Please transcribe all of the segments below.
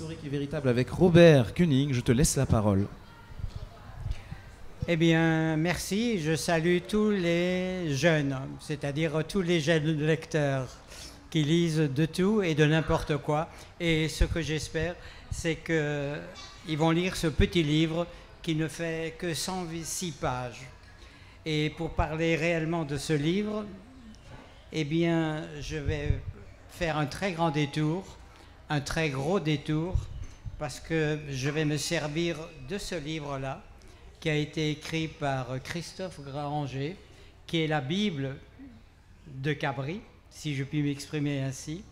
historique et véritable avec Robert Kuning. Je te laisse la parole. Eh bien, merci. Je salue tous les jeunes, c'est-à-dire tous les jeunes lecteurs qui lisent de tout et de n'importe quoi. Et ce que j'espère, c'est qu'ils vont lire ce petit livre qui ne fait que 106 pages. Et pour parler réellement de ce livre, eh bien, je vais faire un très grand détour, un très gros détour, parce que je vais me servir de ce livre-là, qui a été écrit par Christophe Granger, qui est la Bible de Cabri, si je puis m'exprimer ainsi.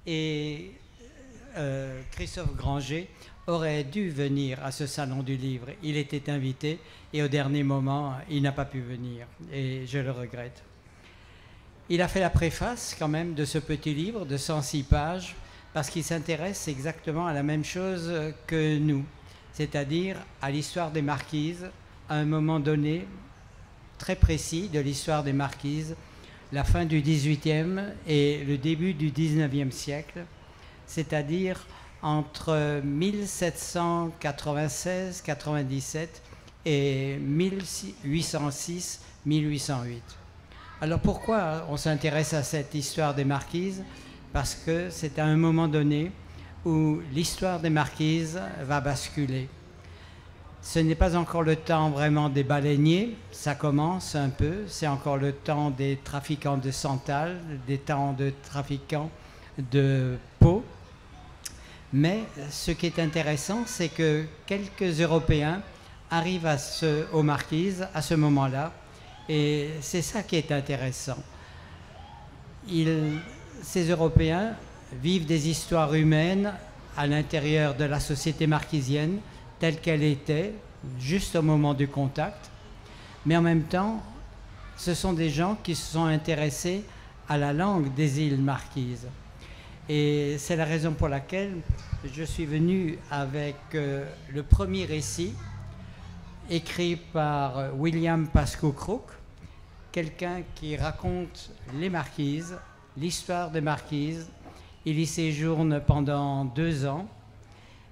Et Christophe Granger aurait dû venir à ce salon du livre. Il était invité et au dernier moment, il n'a pas pu venir et je le regrette. Il a fait la préface quand même de ce petit livre de 106 pages parce qu'il s'intéresse exactement à la même chose que nous, c'est-à-dire à l'histoire des marquises, à un moment donné très précis de l'histoire des marquises, la fin du XVIIIe et le début du XIXe siècle, c'est-à-dire entre 1796-97 et 1806-1808. Alors pourquoi on s'intéresse à cette histoire des marquises? Parce que c'est à un moment donné où l'histoire des marquises va basculer. Ce n'est pas encore le temps vraiment des baleiniers, ça commence un peu, c'est encore le temps des trafiquants de santal, des temps de trafiquants de peau. Mais ce qui est intéressant, c'est que quelques Européens arrivent aux marquises à ce moment-là, et c'est ça qui est intéressant. Ces Européens vivent des histoires humaines à l'intérieur de la société marquisienne, telle qu'elle était, juste au moment du contact. Mais en même temps, ce sont des gens qui se sont intéressés à la langue des îles Marquises. Et c'est la raison pour laquelle je suis venu avec le premier récit écrit par William Pascoe Crook, quelqu'un qui raconte les Marquises, l'histoire des Marquises. Il y séjourne pendant 2 ans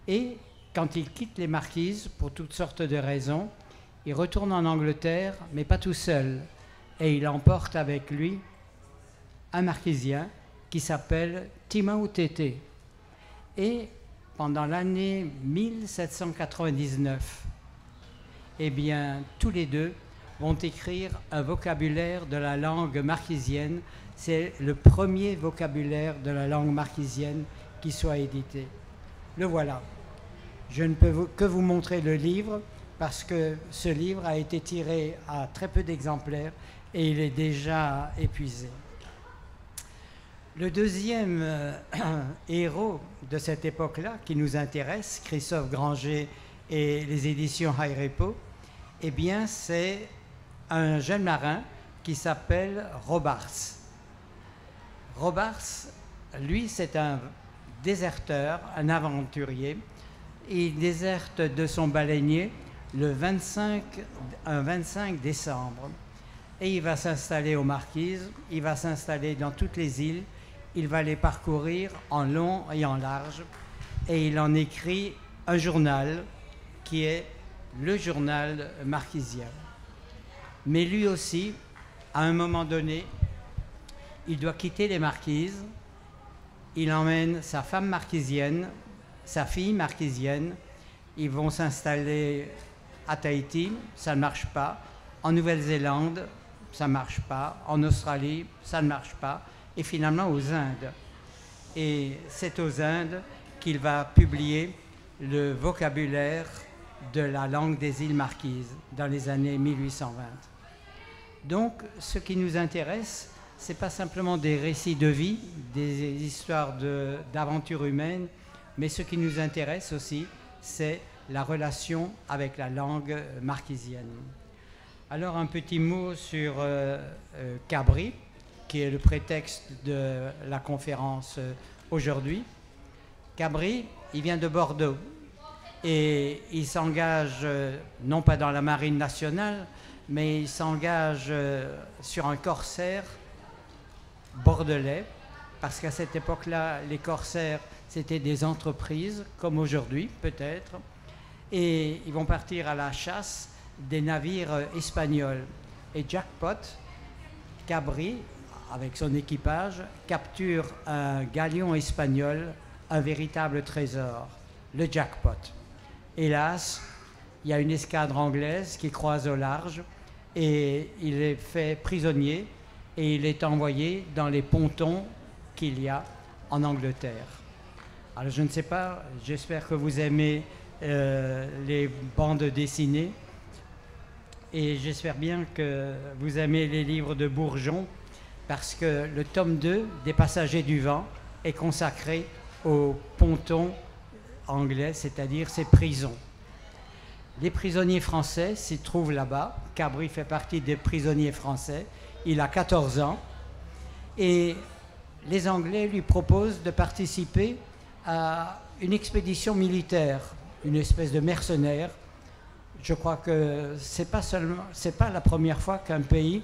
et quand il quitte les Marquises, pour toutes sortes de raisons, il retourne en Angleterre, mais pas tout seul. Et il emporte avec lui un Marquisien qui s'appelle Timao Tété. Et pendant l'année 1799, eh bien, tous les deux vont écrire un vocabulaire de la langue marquisienne. C'est le premier vocabulaire de la langue marquisienne qui soit édité. Le voilà. Je ne peux que vous montrer le livre parce que ce livre a été tiré à très peu d'exemplaires et il est déjà épuisé. Le deuxième héros de cette époque-là qui nous intéresse, Christophe Granger et les éditions Hi-Repo, eh bien c'est un jeune marin qui s'appelle Robarts. Robarts, lui, c'est un déserteur, un aventurier. Il déserte de son baleinier un 25 décembre. Et il va s'installer aux Marquises, il va s'installer dans toutes les îles, il va les parcourir en long et en large. Et il en écrit un journal qui est le journal marquisien. Mais lui aussi, à un moment donné, il doit quitter les Marquises. Il emmène sa femme marquisienne, sa fille marquisienne. Ils vont s'installer à Tahiti, ça ne marche pas. En Nouvelle-Zélande, ça ne marche pas. En Australie, ça ne marche pas. Et finalement aux Indes. Et c'est aux Indes qu'il va publier le vocabulaire de la langue des îles Marquises dans les années 1820. Donc, ce qui nous intéresse, ce n'est pas simplement des récits de vie, des histoires d'aventures humaines, mais ce qui nous intéresse aussi, c'est la relation avec la langue marquisienne. Alors, un petit mot sur Cabri, qui est le prétexte de la conférence aujourd'hui. Cabri, il vient de Bordeaux et il s'engage, non pas dans la marine nationale, mais il s'engage sur un corsaire bordelais, parce qu'à cette époque-là, les corsaires, C'était des entreprises, comme aujourd'hui peut-être, et ils vont partir à la chasse des navires espagnols. Et Jackpot, Cabri, avec son équipage, capture un galion espagnol, un véritable trésor, le Jackpot. Hélas, il y a une escadre anglaise qui croise au large et il est fait prisonnier et il est envoyé dans les pontons qu'il y a en Angleterre. Alors je ne sais pas, j'espère que vous aimez les bandes dessinées et j'espère bien que vous aimez les livres de Bourgeon parce que le tome 2 des Passagers du vent est consacré aux pontons anglais, c'est-à-dire ces prisons. Les prisonniers français s'y trouvent là-bas. Cabri fait partie des prisonniers français. Il a 14 ans et les Anglais lui proposent de participer à une expédition militaire, une espèce de mercenaire. Je crois que c'est pas la première fois qu'un pays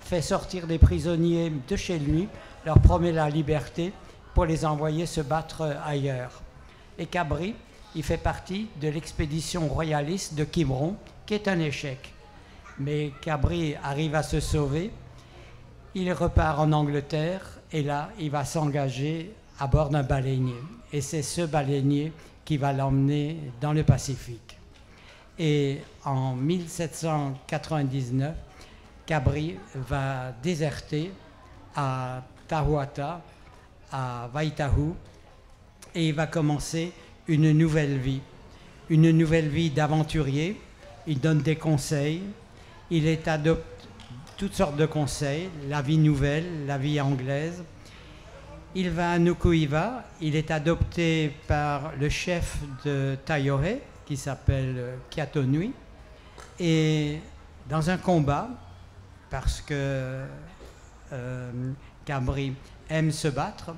fait sortir des prisonniers de chez lui, leur promet la liberté pour les envoyer se battre ailleurs. Et Cabri, il fait partie de l'expédition royaliste de Quiberon, qui est un échec. Mais Cabri arrive à se sauver. Il repart en Angleterre et là, il va s'engager à bord d'un baleinier. Et c'est ce baleinier qui va l'emmener dans le Pacifique. Et en 1799, Cabri va déserter à Tahuata, à Waitahu, et il va commencer une nouvelle vie d'aventurier. Il donne des conseils, il est adopté toutes sortes de conseils, la vie nouvelle, la vie anglaise. Il va à Nuku'iva, il est adopté par le chef de Taiohae, qui s'appelle Kiatonui, et dans un combat, parce que Cabri aime se battre,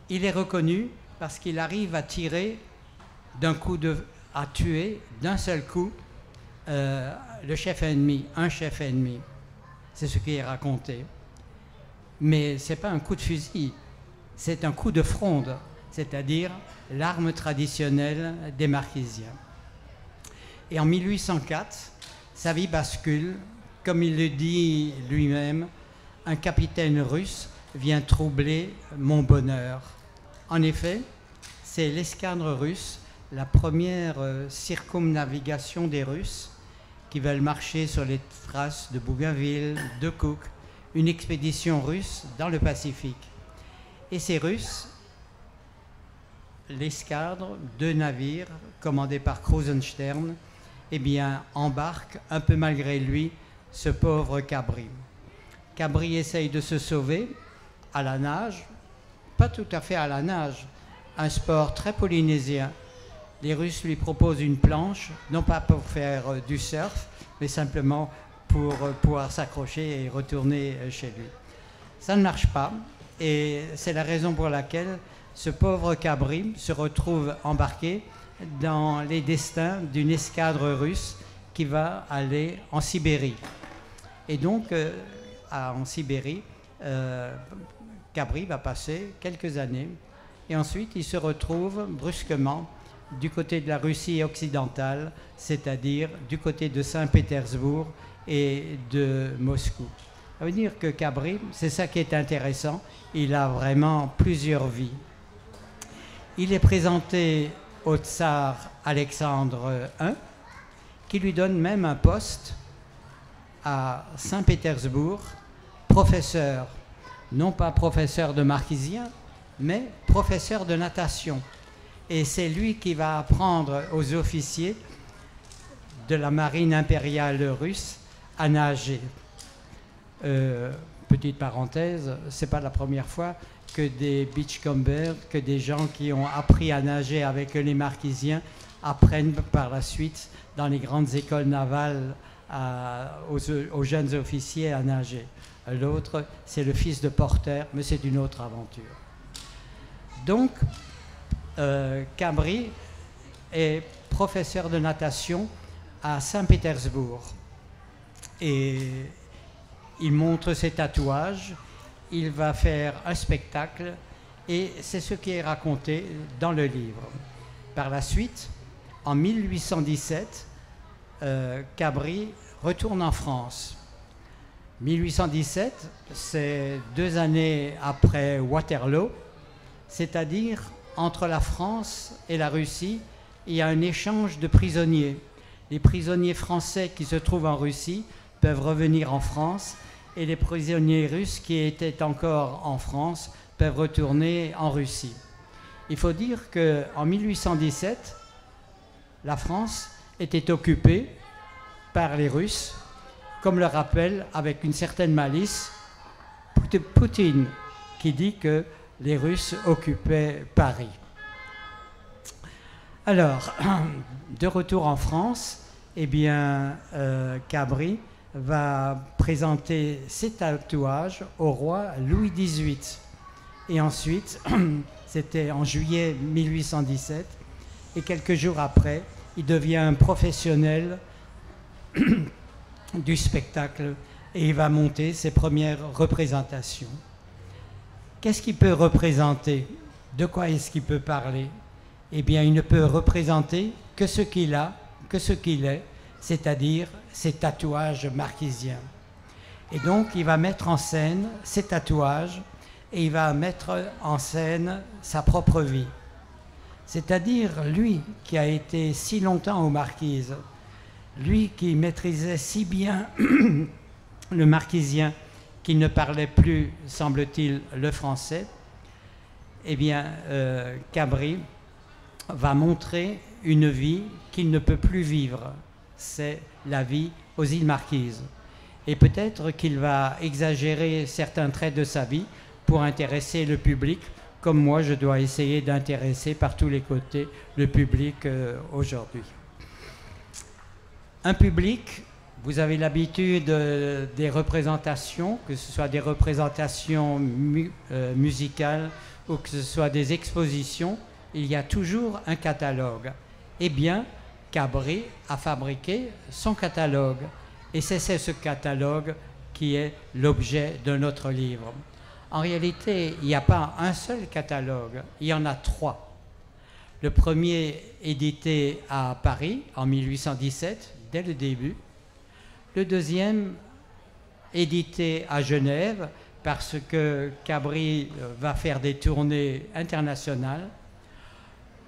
il est reconnu parce qu'il arrive à tirer à tuer d'un seul coup le chef ennemi, un chef ennemi. C'est ce qui est raconté. Mais ce n'est pas un coup de fusil, c'est un coup de fronde, c'est-à-dire l'arme traditionnelle des Marquisiens. Et en 1804, sa vie bascule, comme il le dit lui-même, un capitaine russe vient troubler mon bonheur. En effet, c'est l'escadre russe, la première circumnavigation des Russes qui veulent marcher sur les traces de Bougainville, de Cook, une expédition russe dans le Pacifique. Et ces Russes, l'escadre, 2 navires commandés par Krusenstern, eh bien, embarquent un peu malgré lui ce pauvre Cabri. Cabri essaye de se sauver à la nage, pas tout à fait à la nage, un sport très polynésien. Les Russes lui proposent une planche, non pas pour faire du surf, mais simplement pour pouvoir s'accrocher et retourner chez lui. Ça ne marche pas, et c'est la raison pour laquelle ce pauvre Cabri se retrouve embarqué dans les destins d'une escadre russe qui va aller en Sibérie. Et donc, en Sibérie, Cabri va passer quelques années, et ensuite il se retrouve brusquement du côté de la Russie occidentale, c'est-à-dire du côté de Saint-Pétersbourg et de Moscou. Ça veut dire que Cabri, c'est ça qui est intéressant, il a vraiment plusieurs vies. Il est présenté au tsar Alexandre I, qui lui donne même un poste à Saint-Pétersbourg, professeur, non pas professeur de marquisien, mais professeur de natation. Et c'est lui qui va apprendre aux officiers de la marine impériale russe à nager. Petite parenthèse, c'est pas la première fois que des beachcombers, que des gens qui ont appris à nager avec les marquisiens apprennent par la suite dans les grandes écoles navales aux jeunes officiers à nager. L'autre, c'est le fils de Porter, mais c'est une autre aventure. Donc, Cabri est professeur de natation à Saint-Pétersbourg et il montre ses tatouages, il va faire un spectacle Et c'est ce qui est raconté dans le livre. Par la suite, en 1817, Cabri retourne en France. 1817, c'est 2 années après Waterloo, c'est-à-dire entre la France et la Russie, il y a un échange de prisonniers. Les prisonniers français qui se trouvent en Russie peuvent revenir en France et les prisonniers russes qui étaient encore en France peuvent retourner en Russie. Il faut dire qu'en 1817, la France était occupée par les Russes, comme le rappelle avec une certaine malice Poutine, qui dit que les Russes occupaient Paris. Alors, de retour en France, eh bien, Cabri va présenter ses tatouages au roi Louis XVIII. Et ensuite, c'était en juillet 1817, et quelques jours après, il devient un professionnel du spectacle et il va monter ses premières représentations. Qu'est-ce qu'il peut représenter? De quoi est-ce qu'il peut parler? Eh bien, il ne peut représenter que ce qu'il a, que ce qu'il est, c'est-à-dire ses tatouages marquisiens. Et donc, il va mettre en scène ses tatouages et il va mettre en scène sa propre vie. C'est-à-dire, lui qui a été si longtemps aux Marquises, lui qui maîtrisait si bien le marquisien qu'il ne parlait plus, semble-t-il, le français, eh bien, Cabri va montrer une vie qu'il ne peut plus vivre. C'est la vie aux îles Marquises. Et peut-être qu'il va exagérer certains traits de sa vie pour intéresser le public, comme moi je dois essayer d'intéresser par tous les côtés le public aujourd'hui. Un public, vous avez l'habitude des représentations, que ce soit des représentations musicales ou que ce soit des expositions, il y a toujours un catalogue. Eh bien, Cabri a fabriqué son catalogue. Et c'est ce catalogue qui est l'objet de notre livre. En réalité, il n'y a pas un seul catalogue, il y en a 3. Le premier édité à Paris en 1817, dès le début. Le deuxième édité à Genève, parce que Cabri va faire des tournées internationales.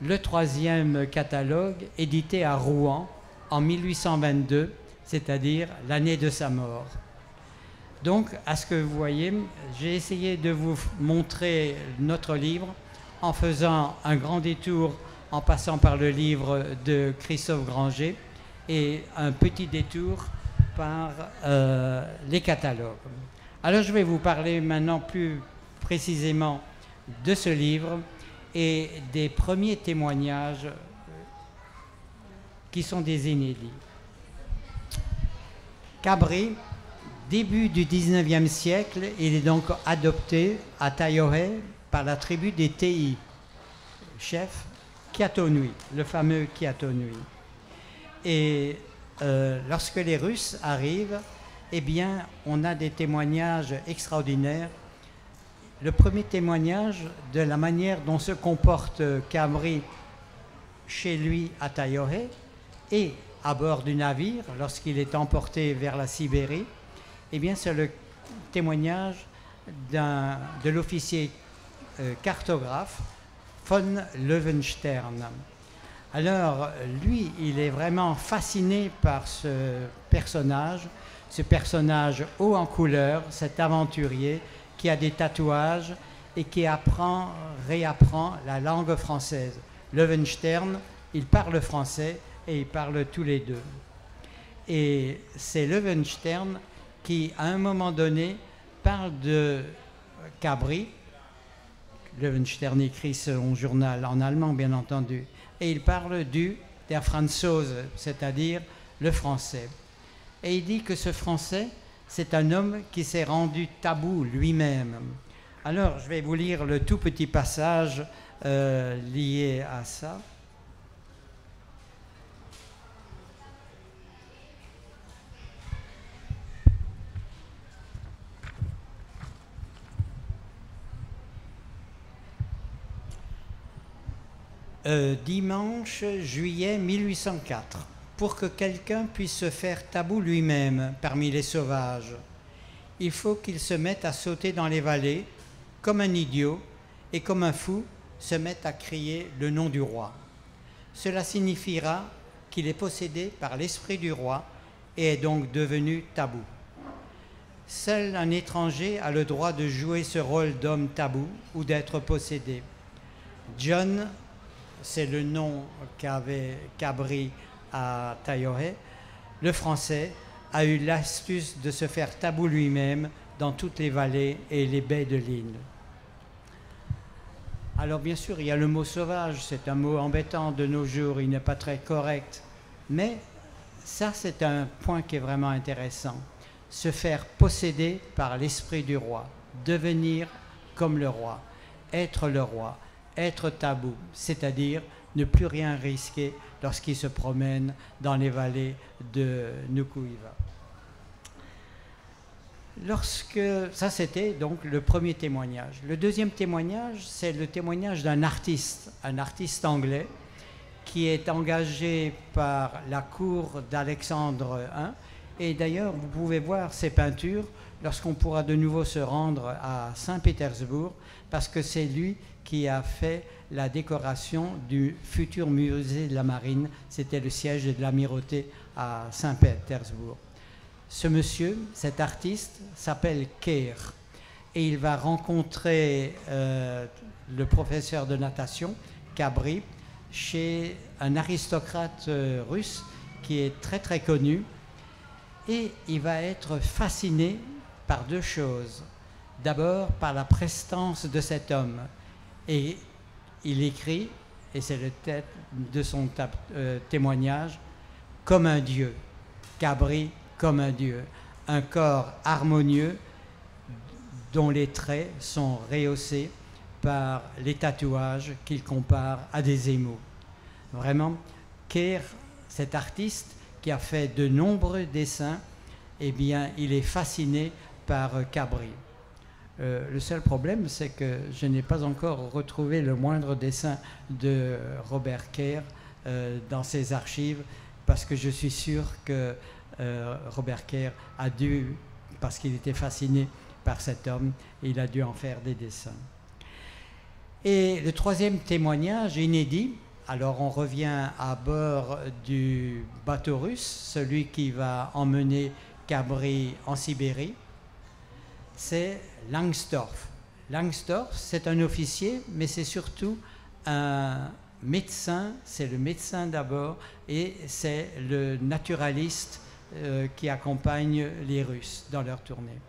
Le troisième catalogue, édité à Rouen en 1822, c'est-à-dire l'année de sa mort. Donc, à ce que vous voyez, j'ai essayé de vous montrer notre livre en faisant un grand détour, en passant par le livre de Christophe Granger et un petit détour par les catalogues. Alors, je vais vous parler maintenant plus précisément de ce livre et des premiers témoignages qui sont des inédits. Cabri, début du 19e siècle, il est donc adopté à Taiohae par la tribu des Tei, chef Kiatonui, le fameux Kiatonui. Et lorsque les Russes arrivent, eh bien, on a des témoignages extraordinaires. Le premier témoignage de la manière dont se comporte Cabri chez lui à Taiohae et à bord du navire lorsqu'il est emporté vers la Sibérie, eh bien, c'est le témoignage de l'officier cartographe von Löwenstern. Alors, lui, il est vraiment fasciné par ce personnage haut en couleur, cet aventurier qui a des tatouages et qui réapprend la langue française. Löwenstern, il parle français et ils parlent tous les deux. Et c'est Löwenstern qui, à un moment donné, parle de Cabri. Löwenstern écrit son journal en allemand, bien entendu, et il parle der Franzose, c'est-à-dire le français. Et il dit que ce français, c'est un homme qui s'est rendu tabou lui-même. Alors, je vais vous lire le tout petit passage lié à ça. Dimanche, juillet 1804. Pour que quelqu'un puisse se faire tabou lui-même parmi les sauvages, il faut qu'il se mette à sauter dans les vallées comme un idiot et comme un fou se mette à crier le nom du roi. Cela signifiera qu'il est possédé par l'esprit du roi et est donc devenu tabou. Seul un étranger a le droit de jouer ce rôle d'homme tabou ou d'être possédé. John, c'est le nom qu'avait Cabri à Taiohae, le Français, a eu l'astuce de se faire tabou lui-même dans toutes les vallées et les baies de l'île. Alors bien sûr, il y a le mot sauvage, c'est un mot embêtant de nos jours, il n'est pas très correct, mais ça c'est un point qui est vraiment intéressant. Se faire posséder par l'esprit du roi, devenir comme le roi, être tabou, c'est-à-dire ne plus rien risquer lorsqu'il se promène dans les vallées de Nuku'iva. Ça c'était donc le premier témoignage. Le deuxième témoignage, c'est le témoignage d'un artiste, un artiste anglais qui est engagé par la cour d'Alexandre I. Et d'ailleurs, vous pouvez voir ses peintures lorsqu'on pourra de nouveau se rendre à Saint-Pétersbourg, parce que c'est lui qui a fait la décoration du futur musée de la marine. C'était le siège de l'amirauté à Saint-Pétersbourg. Ce monsieur, cet artiste, s'appelle Keir et il va rencontrer le professeur de natation, Cabri, chez un aristocrate russe qui est très très connu, et il va être fasciné par deux choses. D'abord par la prestance de cet homme, et il écrit, et c'est le titre de son témoignage, comme un dieu, Cabri comme un dieu, un corps harmonieux dont les traits sont rehaussés par les tatouages qu'il compare à des émaux. Vraiment, Keir, cet artiste qui a fait de nombreux dessins, eh bien, il est fasciné par Cabri. Le seul problème, c'est que je n'ai pas encore retrouvé le moindre dessin de Robert Keir dans ses archives, parce que je suis sûr que Robert Keir a dû, parce qu'il était fasciné par cet homme, il a dû en faire des dessins. Et le troisième témoignage inédit, alors on revient à bord du bateau russe, celui qui va emmener Cabri en Sibérie, c'est Langsdorff. Langsdorff, c'est un officier, mais c'est surtout un médecin, c'est le médecin d'abord, et c'est le naturaliste qui accompagne les Russes dans leur tournée.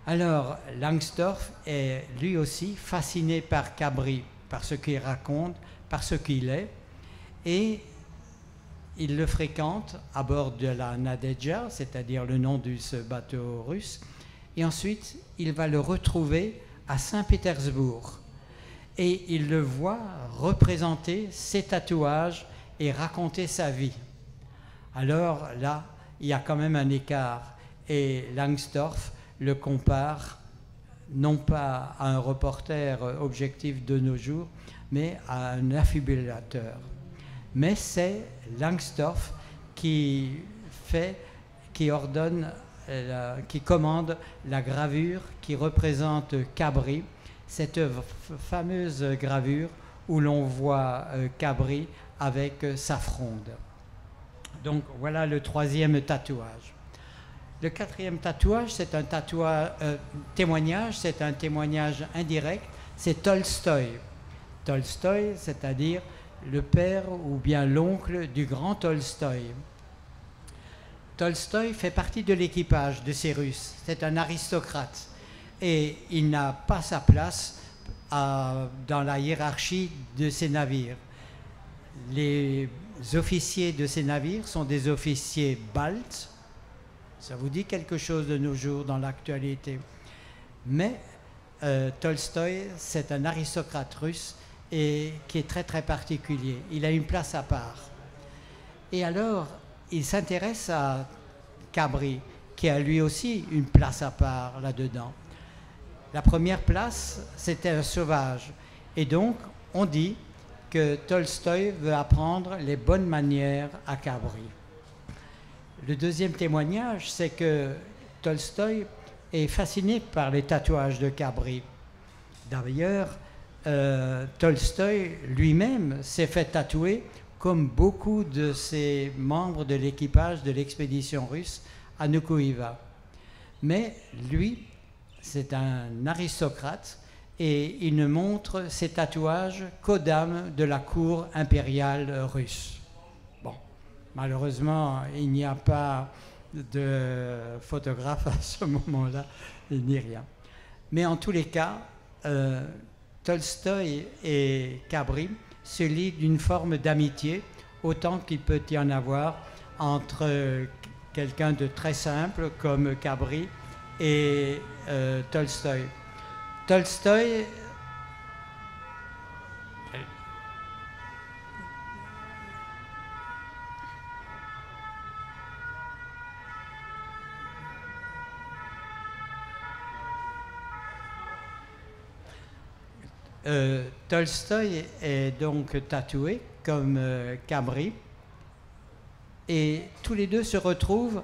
Alors, Langsdorff est lui aussi fasciné par Cabri, par ce qu'il raconte, par ce qu'il est, et il le fréquente à bord de la Nadezhda, c'est-à-dire le nom de ce bateau russe, et ensuite il va le retrouver à Saint-Pétersbourg, et il le voit représenter ses tatouages et raconter sa vie. Alors là, il y a quand même un écart, et Langsdorff le compare non pas à un reporter objectif de nos jours, mais à un affibulateur. Mais c'est Langsdorff qui ordonne, qui commande la gravure qui représente Cabri, cette fameuse gravure où l'on voit Cabri avec sa fronde. Donc voilà le troisième tatouage. Le quatrième tatouage, c'est un témoignage, c'est un témoignage indirect, c'est Tolstoï. Tolstoï, c'est-à-dire le père ou bien l'oncle du grand Tolstoï. Tolstoï fait partie de l'équipage de ces Russes, c'est un aristocrate et il n'a pas sa place dans la hiérarchie de ces navires. Les officiers de ces navires sont des officiers baltes. Ça vous dit quelque chose de nos jours dans l'actualité. Mais Tolstoï, c'est un aristocrate russe et qui est très très particulier. Il a une place à part. Et alors, il s'intéresse à Cabri, qui a lui aussi une place à part là-dedans. La première place, c'était un sauvage. Et donc, on dit que Tolstoï veut apprendre les bonnes manières à Cabri. Le deuxième témoignage, c'est que Tolstoï est fasciné par les tatouages de Cabri. D'ailleurs, Tolstoï lui-même s'est fait tatouer comme beaucoup de ses membres de l'équipage de l'expédition russe à Nukuiva. Mais lui, c'est un aristocrate et il ne montre ses tatouages qu'aux dames de la cour impériale russe. Bon, malheureusement, il n'y a pas de photographe à ce moment-là, ni rien. Mais en tous les cas, Tolstoï et Cabri se lient d'une forme d'amitié, autant qu'il peut y en avoir entre quelqu'un de très simple comme Cabri et Tolstoï. Tolstoï Tolstoï est donc tatoué comme Cabri et tous les deux se retrouvent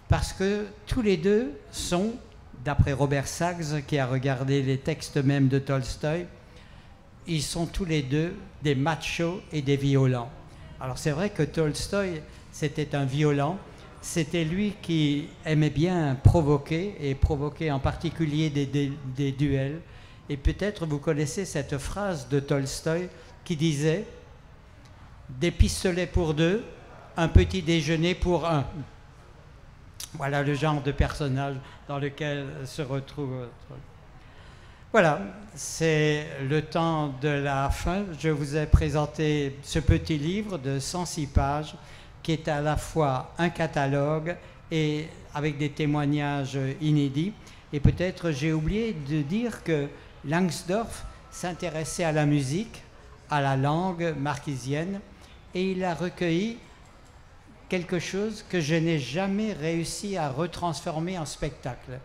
parce que tous les deux sont, d'après Robert Sachs qui a regardé les textes même de Tolstoï, ils sont tous les deux des machos et des violents. Alors c'est vrai que Tolstoï c'était un violent, c'était lui qui aimait bien provoquer et provoquer en particulier des duels. Et peut-être vous connaissez cette phrase de Tolstoï qui disait « Des pistolets pour deux, un petit déjeuner pour un ». Voilà le genre de personnage dans lequel se retrouve. Voilà, c'est le temps de la fin. Je vous ai présenté ce petit livre de 106 pages qui est à la fois un catalogue et avec des témoignages inédits. Et peut-être j'ai oublié de dire que Langsdorff s'intéressait à la musique, à la langue marquisienne, et il a recueilli quelque chose que je n'ai jamais réussi à retransformer en spectacle.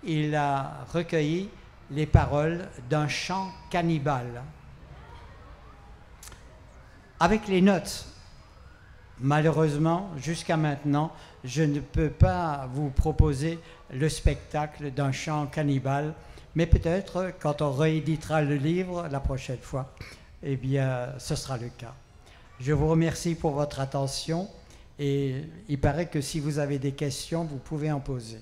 Il a recueilli les paroles d'un chant cannibale, avec les notes. Malheureusement, jusqu'à maintenant, je ne peux pas vous proposer le spectacle d'un chant cannibale, mais peut-être, quand on rééditera le livre la prochaine fois, eh bien, ce sera le cas. Je vous remercie pour votre attention et il paraît que si vous avez des questions, vous pouvez en poser.